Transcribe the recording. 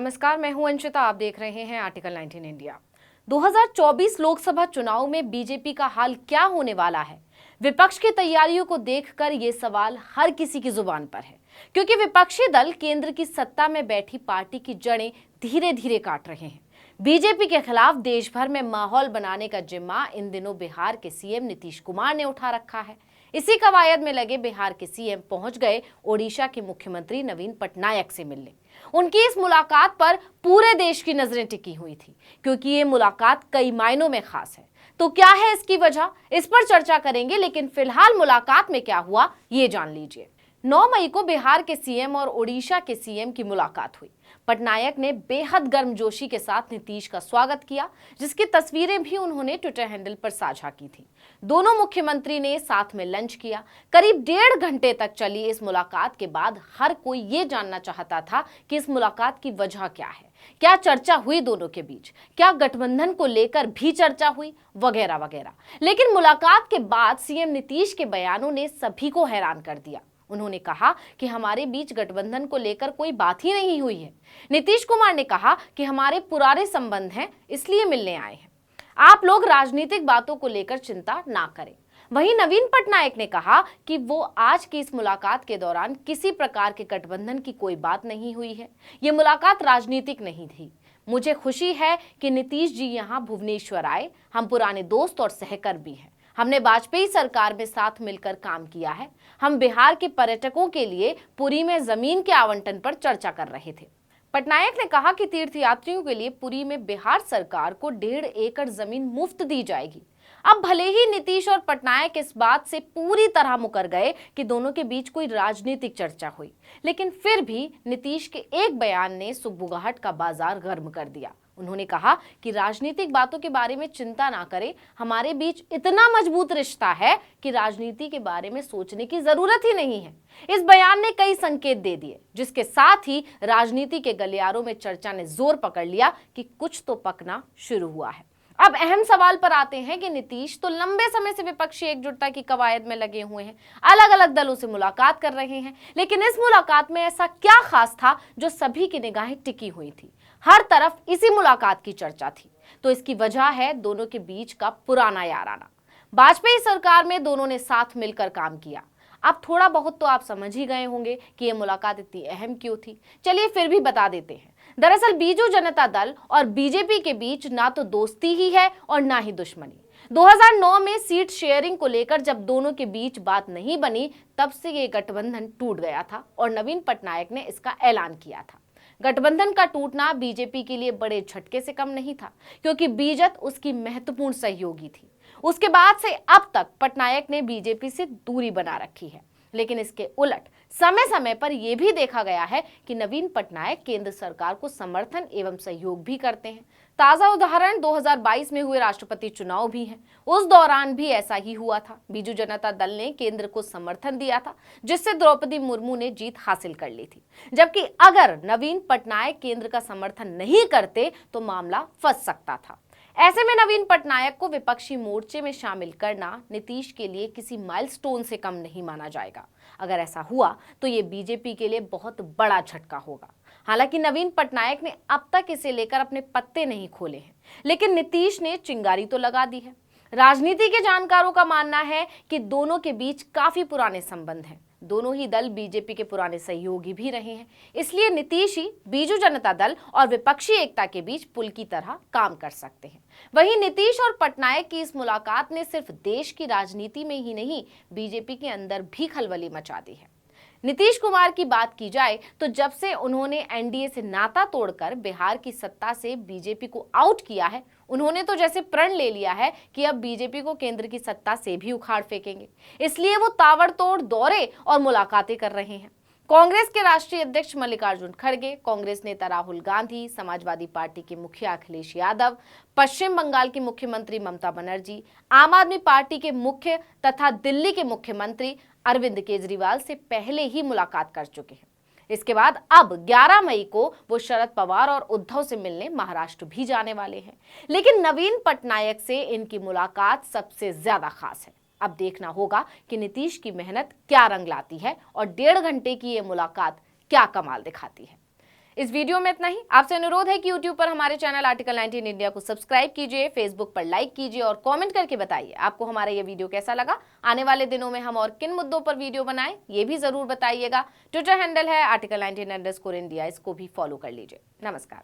नमस्कार, मैं हूं अंशिता। आप देख रहे हैं आर्टिकल 19 इंडिया। 2024 लोकसभा चुनाव में बीजेपी का हाल क्या होने वाला है? विपक्ष की तैयारियों को देखकर ये सवाल हर किसी की जुबान पर है, क्योंकि विपक्षी दल केंद्र की सत्ता में बैठी पार्टी की जड़ें धीरे धीरे काट रहे हैं। बीजेपी के खिलाफ देश भर में माहौल बनाने का जिम्मा इन दिनों बिहार के सीएम नीतीश कुमार ने उठा रखा है। इसी कवायद में लगे बिहार के सीएम पहुंच गए ओडिशा के मुख्यमंत्री नवीन पटनायक से मिलने। उनकी इस मुलाकात पर पूरे देश की नजरें टिकी हुई थी, क्योंकि ये मुलाकात कई मायनों में खास है। तो क्या है इसकी वजह, इस पर चर्चा करेंगे, लेकिन फिलहाल मुलाकात में क्या हुआ ये जान लीजिए। 9 मई को बिहार के सीएम और ओडिशा के सीएम की मुलाकात हुई। पटनायक ने बेहद गर्मजोशी के साथ नीतीश का स्वागत किया, जिसकी तस्वीरें भी उन्होंने ट्विटर हैंडल पर साझा की थी। दोनों मुख्यमंत्री ने साथ में लंच किया। करीब 1.5 घंटे तक चली इस मुलाकात के बाद हर कोई ये जानना चाहता था कि इस मुलाकात की वजह क्या है, क्या चर्चा हुई दोनों के बीच, क्या गठबंधन को लेकर भी चर्चा हुई, वगैरह वगैरह। लेकिन मुलाकात के बाद सीएम नीतीश के बयानों ने सभी को हैरान कर दिया। उन्होंने कहा कि हमारे बीच गठबंधन को लेकर कोई बात ही नहीं हुई है। नीतीश कुमार ने कहा कि हमारे पुराने संबंध हैं, इसलिए मिलने आए हैं। आप लोग राजनीतिक बातों को लेकर चिंता ना करें। वहीं नवीन पटनायक ने कहा कि वो आज की इस मुलाकात के दौरान किसी प्रकार के गठबंधन की कोई बात नहीं हुई है। ये मुलाकात राजनीतिक नहीं थी। मुझे खुशी है कि नीतीश जी यहाँ भुवनेश्वर आए। हम पुराने दोस्त और सहकर्मी हैं। हमने वाजपेयी सरकार में साथ मिलकर काम किया है। हम बिहार के पर्यटकों के लिए पुरी में जमीन के आवंटन पर चर्चा कर रहे थे। पटनायक ने कहा कि तीर्थयात्रियों के लिए पुरी में बिहार सरकार को 1.5 एकड़ जमीन मुफ्त दी जाएगी। अब भले ही नीतीश और पटनायक इस बात से पूरी तरह मुकर गए कि दोनों के बीच कोई राजनीतिक चर्चा हुई, लेकिन फिर भी नीतीश के एक बयान ने सुगबुगाहट का बाजार गर्म कर दिया। उन्होंने कहा कि राजनीतिक बातों के बारे में चिंता ना करें, हमारे बीच इतना मजबूत रिश्ता है कि राजनीति के बारे में सोचने की जरूरत ही नहीं है। इस बयान ने कई संकेत दे दिए, जिसके साथ ही राजनीति के गलियारों में चर्चा ने जोर पकड़ लिया कि कुछ तो पकना शुरू हुआ है। अब अहम सवाल पर आते हैं कि नीतीश तो लंबे समय से विपक्षी एकजुटता की कवायद में लगे हुए हैं, अलग अलग दलों से मुलाकात कर रहे हैं, लेकिन इस मुलाकात में ऐसा क्या खास था जो सभी की निगाहें टिकी हुई थी? हर तरफ इसी मुलाकात की चर्चा थी। तो इसकी वजह है दोनों के बीच का पुराना याराना। वाजपेयी सरकार में दोनों ने साथ मिलकर काम किया। अब थोड़ा बहुत तो आप समझ ही गए होंगे कि यह मुलाकात इतनी अहम क्यों थी। चलिए फिर भी बता देते हैं। दरअसल बीजू जनता दल और बीजेपी के बीच ना तो दोस्ती ही है और ना ही दुश्मनी। 2009 में सीट शेयरिंग को लेकर जब दोनों के बीच बात नहीं बनी, तब से ये गठबंधन टूट गया था और नवीन पटनायक ने इसका ऐलान किया था। गठबंधन का टूटना बीजेपी के लिए बड़े झटके से कम नहीं था, क्योंकि बीजेपी उसकी महत्वपूर्ण सहयोगी थी। उसके बाद से अब तक पटनायक ने बीजेपी से दूरी बना रखी है, लेकिन इसके उलट समय समय पर यह भी देखा गया है कि नवीन पटनायक केंद्र सरकार को समर्थन एवं सहयोग भी करते हैं। ताजा उदाहरण 2022 में हुए राष्ट्रपति चुनाव भी है। उस दौरान भी ऐसा ही हुआ था। बीजू जनता दल ने केंद्र को समर्थन दिया था, जिससे द्रौपदी मुर्मू ने जीत हासिल कर ली थी। जबकि अगर नवीन पटनायक केंद्र का समर्थन नहीं करते तो मामला फंस सकता था। ऐसे में नवीन पटनायक को विपक्षी मोर्चे में शामिल करना नीतीश के लिए किसी माइलस्टोन से कम नहीं माना जाएगा। अगर ऐसा हुआ तो ये बीजेपी के लिए बहुत बड़ा झटका होगा। हालांकि नवीन पटनायक ने अब तक इसे लेकर अपने पत्ते नहीं खोले हैं, लेकिन नीतीश ने चिंगारी तो लगा दी है। राजनीति के जानकारों का मानना है कि दोनों के बीच काफी पुराने संबंध हैं। दोनों ही दल बीजेपी के पुराने सहयोगी भी रहे हैं, इसलिए नीतीश ही बीजू जनता दल और विपक्षी एकता के बीच पुल की तरह काम कर सकते हैं। वहीं नीतीश और पटनायक की इस मुलाकात ने सिर्फ देश की राजनीति में ही नहीं, बीजेपी के अंदर भी खलबली मचा दी है। नीतीश कुमार की बात की जाए तो जब से उन्होंने एनडीए से नाता तोड़कर बिहार की सत्ता से बीजेपी को आउट किया है, उन्होंने तो जैसे प्रण ले लिया है कि अब बीजेपी को केंद्र की सत्ता से भी उखाड़ फेंकेंगे। इसलिए वो ताबड़तोड़ दौरे और मुलाकातें कर रहे हैं। कांग्रेस के राष्ट्रीय अध्यक्ष मल्लिकार्जुन खड़गे, कांग्रेस नेता राहुल गांधी, समाजवादी पार्टी के मुखिया अखिलेश यादव, पश्चिम बंगाल की मुख्यमंत्री ममता बनर्जी, आम आदमी पार्टी के मुख्य तथा दिल्ली के मुख्यमंत्री अरविंद केजरीवाल से पहले ही मुलाकात कर चुके हैं। इसके बाद अब 11 मई को वो शरद पवार और उद्धव से मिलने महाराष्ट्र भी जाने वाले हैं। लेकिन नवीन पटनायक से इनकी मुलाकात सबसे ज्यादा खास है। अब देखना होगा कि नीतीश की मेहनत क्या रंग लाती है और 1.5 घंटे की ये मुलाकात क्या कमाल दिखाती है। इस वीडियो में इतना ही। आपसे अनुरोध है कि YouTube पर हमारे चैनल आर्टिकल 19 इंडिया को सब्सक्राइब कीजिए, फेसबुक पर लाइक कीजिए और कमेंट करके बताइए आपको हमारा ये वीडियो कैसा लगा। आने वाले दिनों में हम और किन मुद्दों पर वीडियो बनाएं ये भी जरूर बताइएगा। ट्विटर हैंडल है आर्टिकल 19 _ इंडिया, इसको भी फॉलो कर लीजिए। नमस्कार।